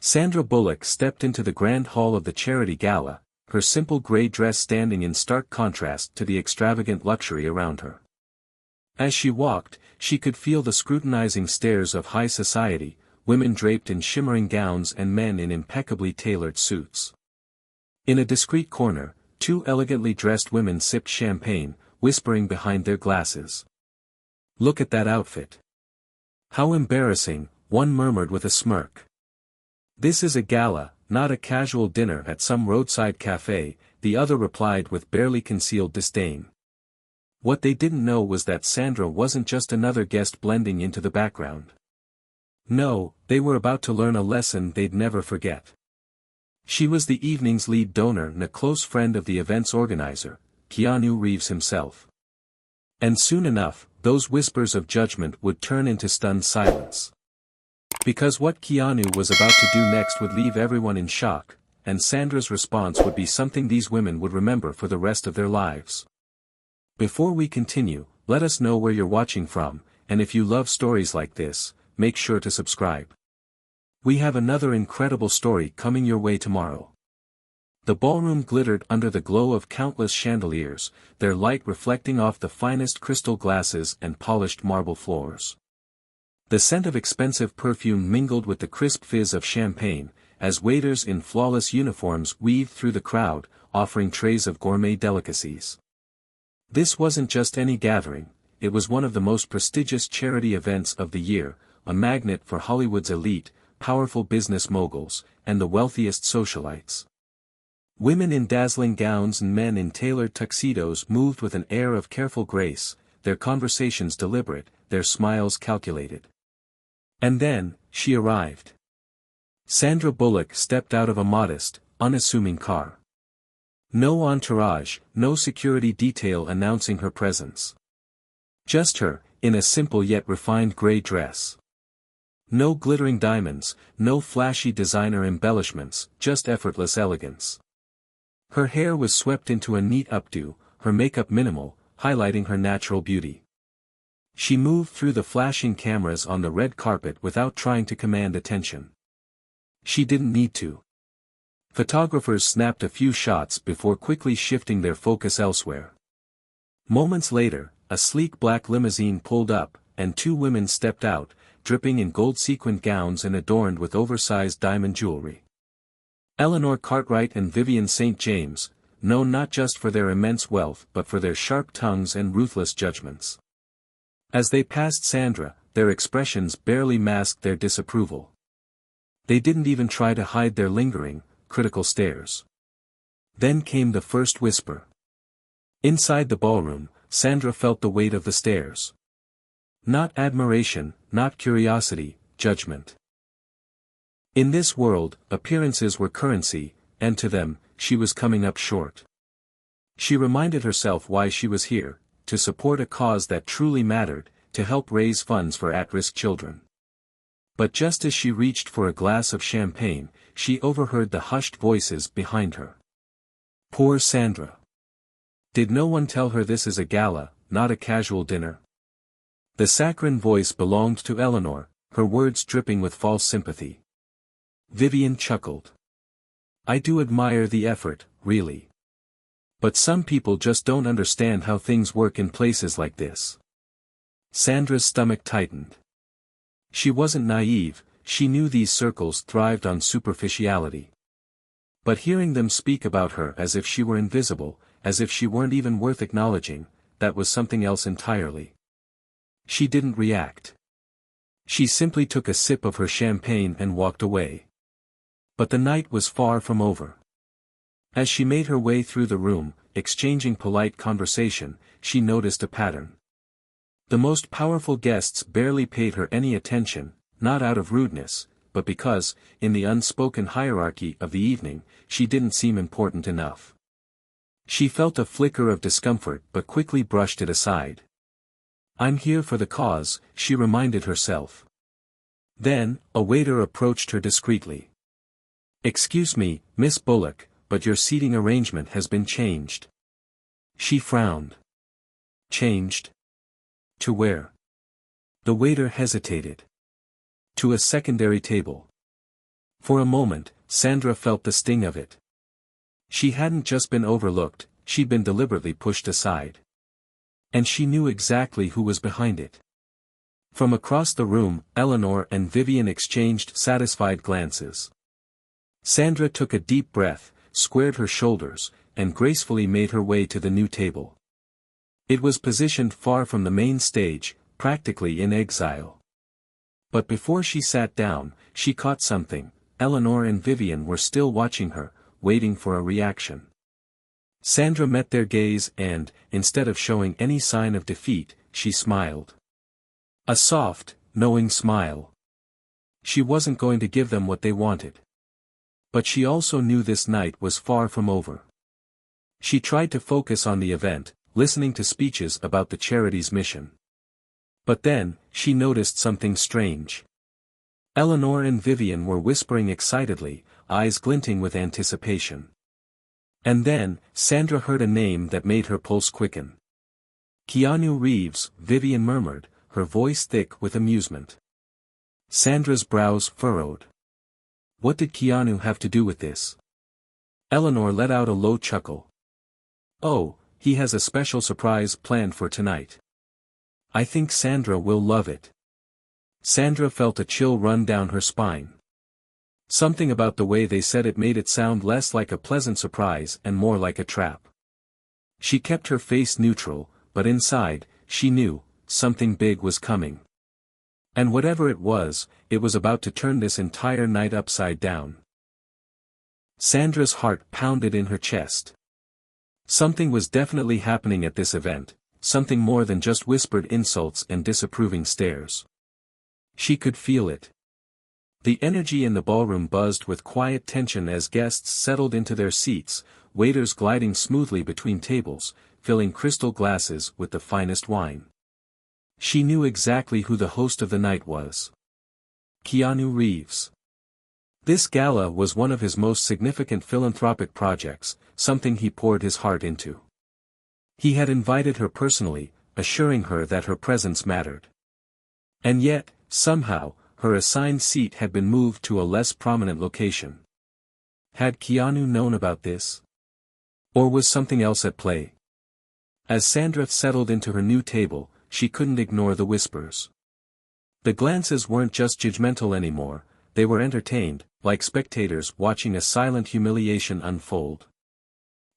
Sandra Bullock stepped into the grand hall of the charity gala, her simple gray dress standing in stark contrast to the extravagant luxury around her. As she walked, she could feel the scrutinizing stares of high society, women draped in shimmering gowns and men in impeccably tailored suits. In a discreet corner, two elegantly dressed women sipped champagne, whispering behind their glasses. "Look at that outfit. How embarrassing," one murmured with a smirk. "This is a gala, not a casual dinner at some roadside cafe," the other replied with barely concealed disdain. What they didn't know was that Sandra wasn't just another guest blending into the background. No, they were about to learn a lesson they'd never forget. She was the evening's lead donor and a close friend of the event's organizer, Keanu Reeves himself. And soon enough, those whispers of judgment would turn into stunned silence. Because what Keanu was about to do next would leave everyone in shock, and Sandra's response would be something these women would remember for the rest of their lives. Before we continue, let us know where you're watching from, and if you love stories like this, make sure to subscribe. We have another incredible story coming your way tomorrow. The ballroom glittered under the glow of countless chandeliers, their light reflecting off the finest crystal glasses and polished marble floors. The scent of expensive perfume mingled with the crisp fizz of champagne, as waiters in flawless uniforms weaved through the crowd, offering trays of gourmet delicacies. This wasn't just any gathering, it was one of the most prestigious charity events of the year, a magnet for Hollywood's elite, powerful business moguls, and the wealthiest socialites. Women in dazzling gowns and men in tailored tuxedos moved with an air of careful grace, their conversations deliberate, their smiles calculated. And then, she arrived. Sandra Bullock stepped out of a modest, unassuming car. No entourage, no security detail announcing her presence. Just her, in a simple yet refined gray dress. No glittering diamonds, no flashy designer embellishments, just effortless elegance. Her hair was swept into a neat updo, her makeup minimal, highlighting her natural beauty. She moved through the flashing cameras on the red carpet without trying to command attention. She didn't need to. Photographers snapped a few shots before quickly shifting their focus elsewhere. Moments later, a sleek black limousine pulled up, and two women stepped out, dripping in gold-sequined gowns and adorned with oversized diamond jewelry. Eleanor Cartwright and Vivian St. James, known not just for their immense wealth but for their sharp tongues and ruthless judgments. As they passed Sandra, their expressions barely masked their disapproval. They didn't even try to hide their lingering, critical stares. Then came the first whisper. Inside the ballroom, Sandra felt the weight of the stares. Not admiration, not curiosity, judgment. In this world, appearances were currency, and to them, she was coming up short. She reminded herself why she was here, to support a cause that truly mattered, to help raise funds for at-risk children. But just as she reached for a glass of champagne, she overheard the hushed voices behind her. Poor Sandra. Did no one tell her this is a gala, not a casual dinner? The saccharine voice belonged to Eleanor, her words dripping with false sympathy. Vivian chuckled. I do admire the effort, really. But some people just don't understand how things work in places like this. Sandra's stomach tightened. She wasn't naive, she knew these circles thrived on superficiality. But hearing them speak about her as if she were invisible, as if she weren't even worth acknowledging, that was something else entirely. She didn't react. She simply took a sip of her champagne and walked away. But the night was far from over. As she made her way through the room, exchanging polite conversation, she noticed a pattern. The most powerful guests barely paid her any attention, not out of rudeness, but because, in the unspoken hierarchy of the evening, she didn't seem important enough. She felt a flicker of discomfort but quickly brushed it aside. I'm here for the cause, she reminded herself. Then, a waiter approached her discreetly. Excuse me, Miss Bullock, but your seating arrangement has been changed. She frowned. Changed? To where? The waiter hesitated. To a secondary table. For a moment, Sandra felt the sting of it. She hadn't just been overlooked, she'd been deliberately pushed aside. And she knew exactly who was behind it. From across the room, Eleanor and Vivian exchanged satisfied glances. Sandra took a deep breath, squared her shoulders, and gracefully made her way to the new table. It was positioned far from the main stage, practically in exile. But before she sat down, she caught something. Eleanor and Vivian were still watching her, waiting for a reaction. Sandra met their gaze and, instead of showing any sign of defeat, she smiled. A soft, knowing smile. She wasn't going to give them what they wanted. But she also knew this night was far from over. She tried to focus on the event, listening to speeches about the charity's mission. But then, she noticed something strange. Eleanor and Vivian were whispering excitedly, eyes glinting with anticipation. And then, Sandra heard a name that made her pulse quicken. Keanu Reeves, Vivian murmured, her voice thick with amusement. Sandra's brows furrowed. What did Keanu have to do with this? Eleanor let out a low chuckle. Oh, he has a special surprise planned for tonight. I think Sandra will love it. Sandra felt a chill run down her spine. Something about the way they said it made it sound less like a pleasant surprise and more like a trap. She kept her face neutral, but inside, she knew, something big was coming. And whatever it was about to turn this entire night upside down. Sandra's heart pounded in her chest. Something was definitely happening at this event, something more than just whispered insults and disapproving stares. She could feel it. The energy in the ballroom buzzed with quiet tension as guests settled into their seats, waiters gliding smoothly between tables, filling crystal glasses with the finest wine. She knew exactly who the host of the night was. Keanu Reeves. This gala was one of his most significant philanthropic projects, something he poured his heart into. He had invited her personally, assuring her that her presence mattered. And yet, somehow, her assigned seat had been moved to a less prominent location. Had Keanu known about this? Or was something else at play? As Sandra settled into her new table, she couldn't ignore the whispers. The glances weren't just judgmental anymore, they were entertained, like spectators watching a silent humiliation unfold.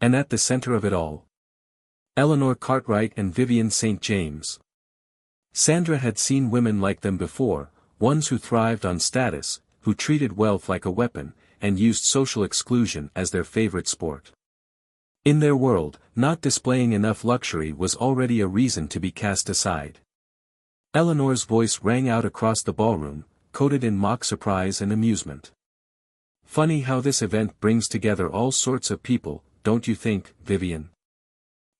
And at the center of it all, Eleanor Cartwright and Vivian St. James. Sandra had seen women like them before, ones who thrived on status, who treated wealth like a weapon, and used social exclusion as their favorite sport. In their world, not displaying enough luxury was already a reason to be cast aside. Eleanor's voice rang out across the ballroom, coated in mock surprise and amusement. Funny how this event brings together all sorts of people, don't you think, Vivian?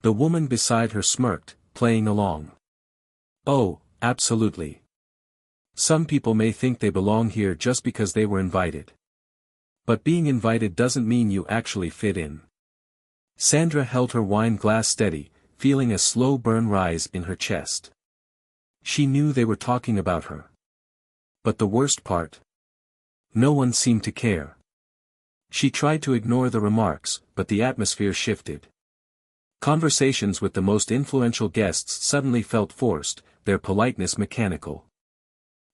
The woman beside her smirked, playing along. Oh, absolutely. Some people may think they belong here just because they were invited. But being invited doesn't mean you actually fit in. Sandra held her wine glass steady, feeling a slow burn rise in her chest. She knew they were talking about her. But the worst part? No one seemed to care. She tried to ignore the remarks, but the atmosphere shifted. Conversations with the most influential guests suddenly felt forced, their politeness mechanical.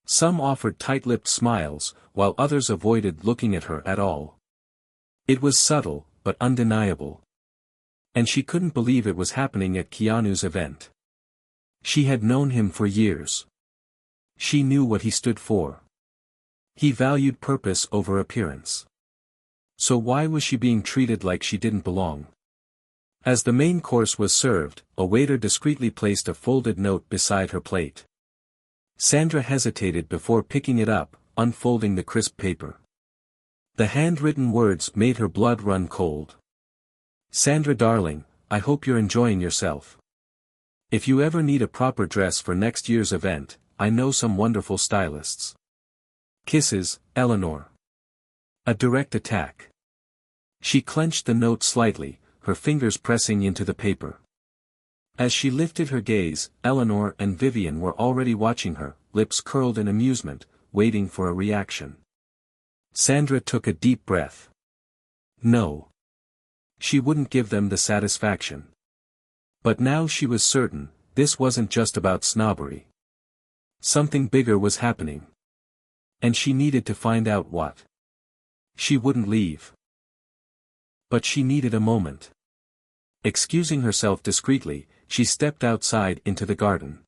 Some offered tight-lipped smiles, while others avoided looking at her at all. It was subtle, but undeniable. And she couldn't believe it was happening at Keanu's event. She had known him for years. She knew what he stood for. He valued purpose over appearance. So why was she being treated like she didn't belong? As the main course was served, a waiter discreetly placed a folded note beside her plate. Sandra hesitated before picking it up, unfolding the crisp paper. The handwritten words made her blood run cold. Sandra darling, I hope you're enjoying yourself. If you ever need a proper dress for next year's event, I know some wonderful stylists. Kisses, Eleanor. A direct attack. She clenched the note slightly, her fingers pressing into the paper. As she lifted her gaze, Eleanor and Vivian were already watching her, lips curled in amusement, waiting for a reaction. Sandra took a deep breath. No. She wouldn't give them the satisfaction. But now she was certain, this wasn't just about snobbery. Something bigger was happening. And she needed to find out what. She wouldn't leave. But she needed a moment. Excusing herself discreetly, she stepped outside into the garden.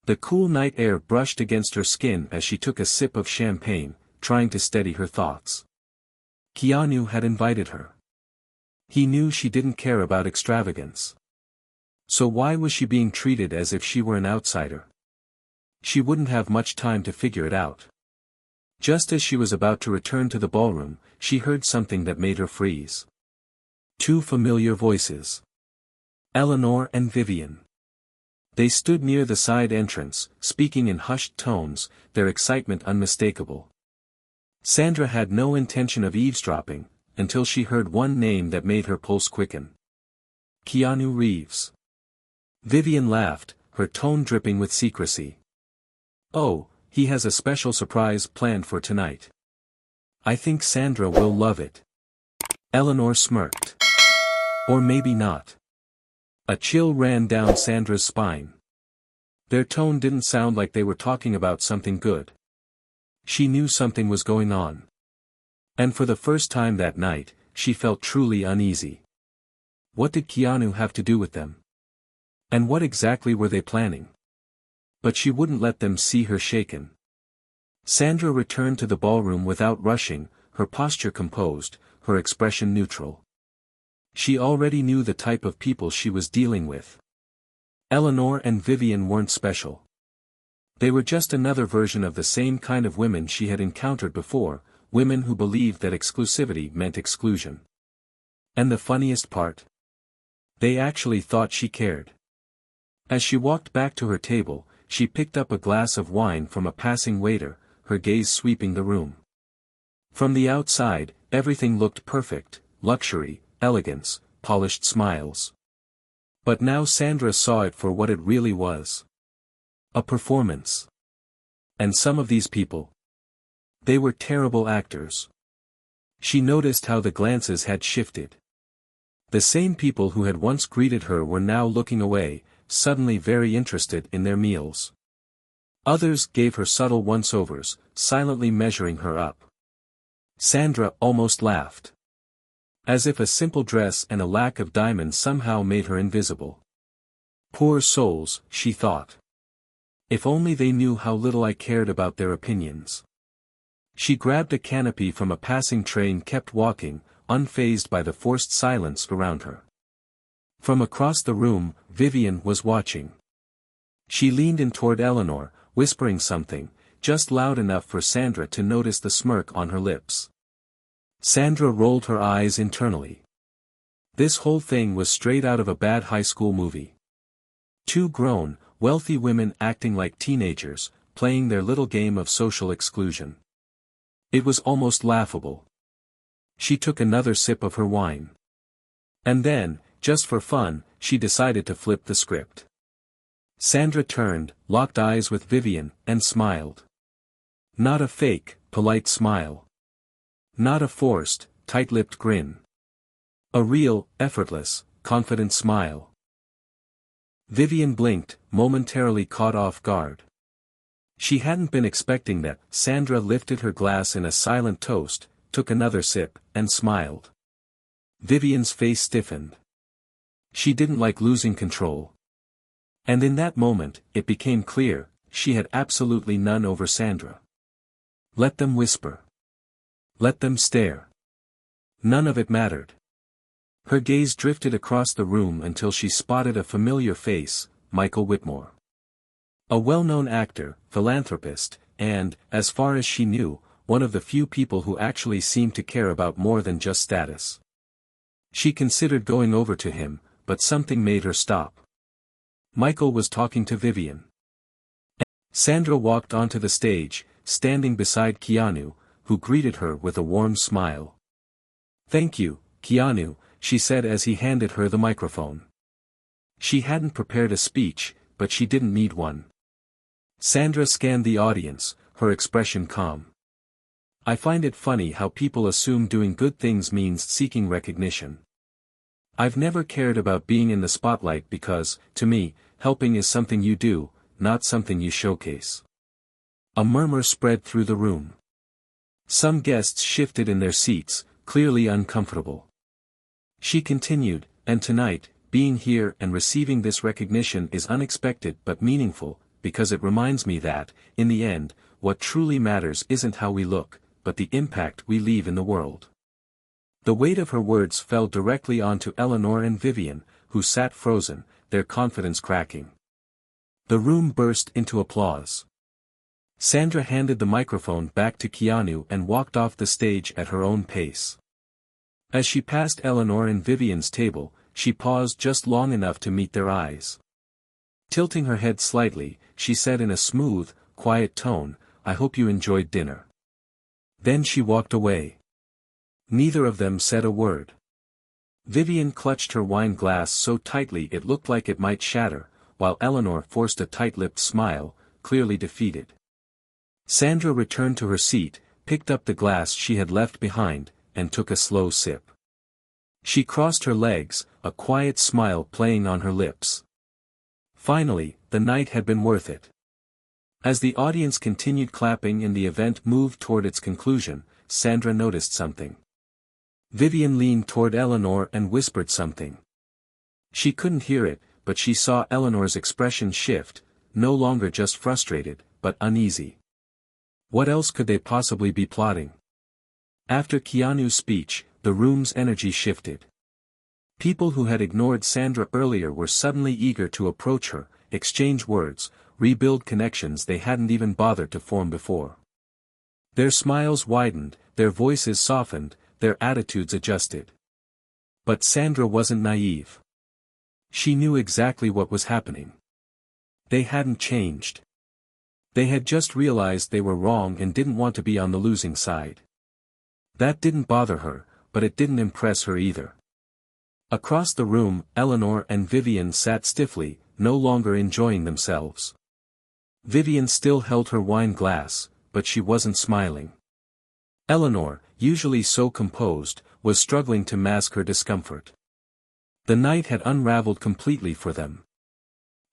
The cool night air brushed against her skin as she took a sip of champagne, trying to steady her thoughts. Keanu had invited her. He knew she didn't care about extravagance. So why was she being treated as if she were an outsider? She wouldn't have much time to figure it out. Just as she was about to return to the ballroom, she heard something that made her freeze. Two familiar voices. Eleanor and Vivian. They stood near the side entrance, speaking in hushed tones, their excitement unmistakable. Sandra had no intention of eavesdropping, until she heard one name that made her pulse quicken. Keanu Reeves. Vivian laughed, her tone dripping with secrecy. Oh, he has a special surprise planned for tonight. I think Sandra will love it. Eleanor smirked. Or maybe not. A chill ran down Sandra's spine. Their tone didn't sound like they were talking about something good. She knew something was going on. And for the first time that night, she felt truly uneasy. What did Keanu have to do with them? And what exactly were they planning? But she wouldn't let them see her shaken. Sandra returned to the ballroom without rushing, her posture composed, her expression neutral. She already knew the type of people she was dealing with. Eleanor and Vivian weren't special. They were just another version of the same kind of women she had encountered before, women who believed that exclusivity meant exclusion. And the funniest part? They actually thought she cared. As she walked back to her table, she picked up a glass of wine from a passing waiter, her gaze sweeping the room. From the outside, everything looked perfect, luxury, elegance, polished smiles. But now Sandra saw it for what it really was. A performance. And some of these people. They were terrible actors. She noticed how the glances had shifted. The same people who had once greeted her were now looking away, suddenly very interested in their meals. Others gave her subtle once-overs, silently measuring her up. Sandra almost laughed. As if a simple dress and a lack of diamonds somehow made her invisible. Poor souls, she thought. If only they knew how little I cared about their opinions. She grabbed a canopy from a passing train and kept walking, unfazed by the forced silence around her. From across the room, Vivian was watching. She leaned in toward Eleanor, whispering something, just loud enough for Sandra to notice the smirk on her lips. Sandra rolled her eyes internally. This whole thing was straight out of a bad high school movie. Two grown, wealthy women acting like teenagers, playing their little game of social exclusion. It was almost laughable. She took another sip of her wine. And then, just for fun, she decided to flip the script. Sandra turned, locked eyes with Vivian, and smiled. Not a fake, polite smile. Not a forced, tight-lipped grin. A real, effortless, confident smile. Vivian blinked, momentarily caught off guard. She hadn't been expecting that. Sandra lifted her glass in a silent toast, took another sip, and smiled. Vivian's face stiffened. She didn't like losing control. And in that moment, it became clear, she had absolutely none over Sandra. Let them whisper. Let them stare. None of it mattered. Her gaze drifted across the room until she spotted a familiar face, Michael Whitmore. A well-known actor, philanthropist, and, as far as she knew, one of the few people who actually seemed to care about more than just status. She considered going over to him, but something made her stop. Michael was talking to Vivian. Sandra walked onto the stage, standing beside Keanu, who greeted her with a warm smile. "Thank you, Keanu," she said as he handed her the microphone. She hadn't prepared a speech, but she didn't need one. Sandra scanned the audience, her expression calm. I find it funny how people assume doing good things means seeking recognition. I've never cared about being in the spotlight because, to me, helping is something you do, not something you showcase. A murmur spread through the room. Some guests shifted in their seats, clearly uncomfortable. She continued, and tonight, being here and receiving this recognition is unexpected but meaningful, because it reminds me that, in the end, what truly matters isn't how we look, but the impact we leave in the world. The weight of her words fell directly onto Eleanor and Vivian, who sat frozen, their confidence cracking. The room burst into applause. Sandra handed the microphone back to Keanu and walked off the stage at her own pace. As she passed Eleanor and Vivian's table, she paused just long enough to meet their eyes. Tilting her head slightly, she said in a smooth, quiet tone, "I hope you enjoyed dinner." Then she walked away. Neither of them said a word. Vivian clutched her wine glass so tightly it looked like it might shatter, while Eleanor forced a tight-lipped smile, clearly defeated. Sandra returned to her seat, picked up the glass she had left behind, and took a slow sip. She crossed her legs, a quiet smile playing on her lips. Finally, the night had been worth it. As the audience continued clapping and the event moved toward its conclusion, Sandra noticed something. Vivian leaned toward Eleanor and whispered something. She couldn't hear it, but she saw Eleanor's expression shift, no longer just frustrated, but uneasy. What else could they possibly be plotting? After Keanu's speech, the room's energy shifted. People who had ignored Sandra earlier were suddenly eager to approach her, exchange words, rebuild connections they hadn't even bothered to form before. Their smiles widened, their voices softened, their attitudes adjusted. But Sandra wasn't naive. She knew exactly what was happening. They hadn't changed. They had just realized they were wrong and didn't want to be on the losing side. That didn't bother her, but it didn't impress her either. Across the room, Eleanor and Vivian sat stiffly, no longer enjoying themselves. Vivian still held her wine glass, but she wasn't smiling. Eleanor, usually so composed, was struggling to mask her discomfort. The night had unraveled completely for them.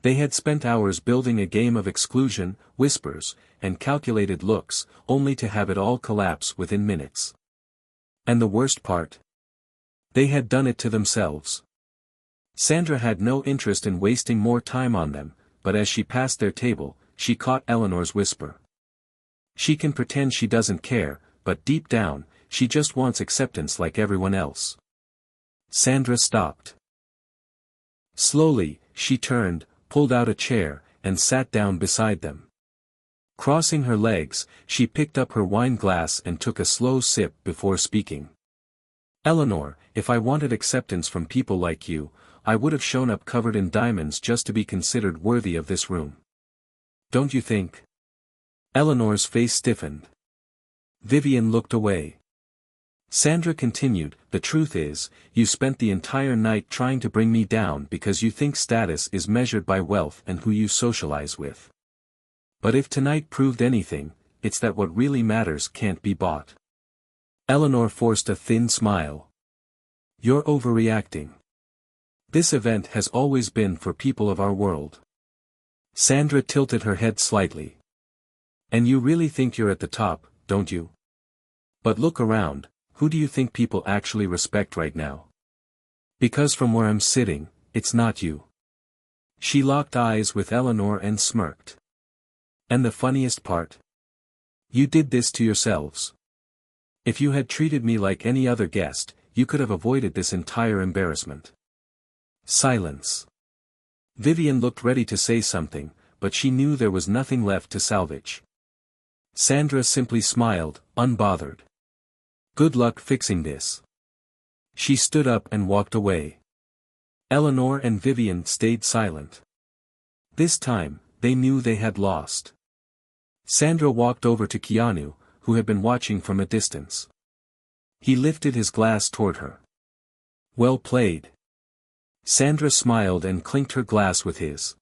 They had spent hours building a game of exclusion, whispers, and calculated looks, only to have it all collapse within minutes. And the worst part? They had done it to themselves. Sandra had no interest in wasting more time on them, but as she passed their table, she caught Eleanor's whisper. She can pretend she doesn't care, but deep down, she just wants acceptance like everyone else. Sandra stopped. Slowly, she turned, pulled out a chair, and sat down beside them. Crossing her legs, she picked up her wine glass and took a slow sip before speaking. "Eleanor, if I wanted acceptance from people like you, I would have shown up covered in diamonds just to be considered worthy of this room. Don't you think?" Eleanor's face stiffened. Vivian looked away. Sandra continued, "The truth is, you spent the entire night trying to bring me down because you think status is measured by wealth and who you socialize with. But if tonight proved anything, it's that what really matters can't be bought." Eleanor forced a thin smile. "You're overreacting. This event has always been for people of our world." Sandra tilted her head slightly. "And you really think you're at the top, don't you? But look around. Who do you think people actually respect right now? Because from where I'm sitting, it's not you." She locked eyes with Eleanor and smirked. "And the funniest part? You did this to yourselves. If you had treated me like any other guest, you could have avoided this entire embarrassment." Silence. Vivian looked ready to say something, but she knew there was nothing left to salvage. Sandra simply smiled, unbothered. "Good luck fixing this." She stood up and walked away. Eleanor and Vivian stayed silent. This time, they knew they had lost. Sandra walked over to Keanu, who had been watching from a distance. He lifted his glass toward her. "Well played." Sandra smiled and clinked her glass with his.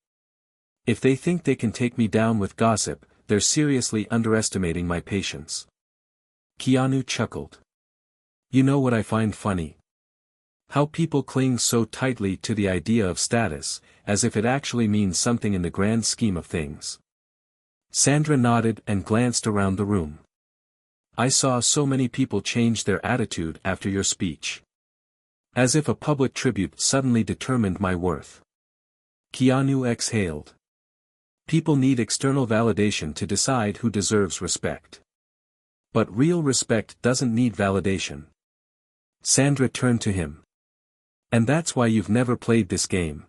"If they think they can take me down with gossip, they're seriously underestimating my patience." Keanu chuckled. You know what I find funny? How people cling so tightly to the idea of status, as if it actually means something in the grand scheme of things. Sandra nodded and glanced around the room. I saw so many people change their attitude after your speech. As if a public tribute suddenly determined my worth. Keanu exhaled. People need external validation to decide who deserves respect. But real respect doesn't need validation. Sandra turned to him. And that's why you've never played this game.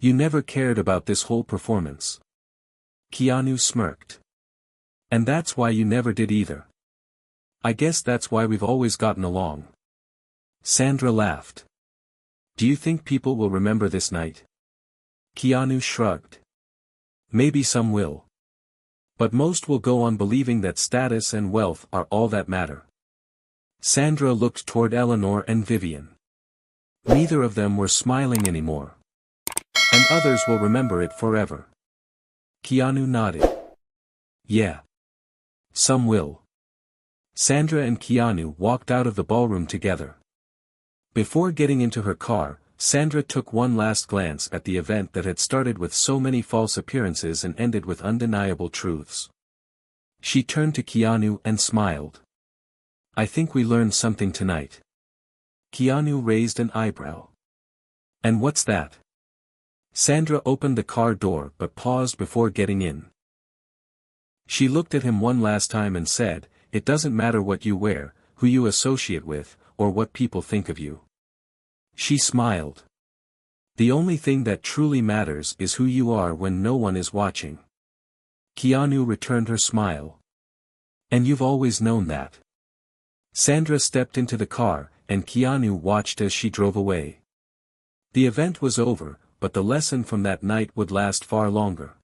You never cared about this whole performance. Keanu smirked. And that's why you never did either. I guess that's why we've always gotten along. Sandra laughed. Do you think people will remember this night? Keanu shrugged. Maybe some will. But most will go on believing that status and wealth are all that matter. Sandra looked toward Eleanor and Vivian. Neither of them were smiling anymore. And others will remember it forever. Keanu nodded. Yeah. Some will. Sandra and Keanu walked out of the ballroom together. Before getting into her car, Sandra took one last glance at the event that had started with so many false appearances and ended with undeniable truths. She turned to Keanu and smiled. I think we learned something tonight. Keanu raised an eyebrow. And what's that? Sandra opened the car door but paused before getting in. She looked at him one last time and said, it doesn't matter what you wear, who you associate with, or what people think of you. She smiled. The only thing that truly matters is who you are when no one is watching. Keanu returned her smile. And you've always known that. Sandra stepped into the car, and Keanu watched as she drove away. The event was over, but the lesson from that night would last far longer.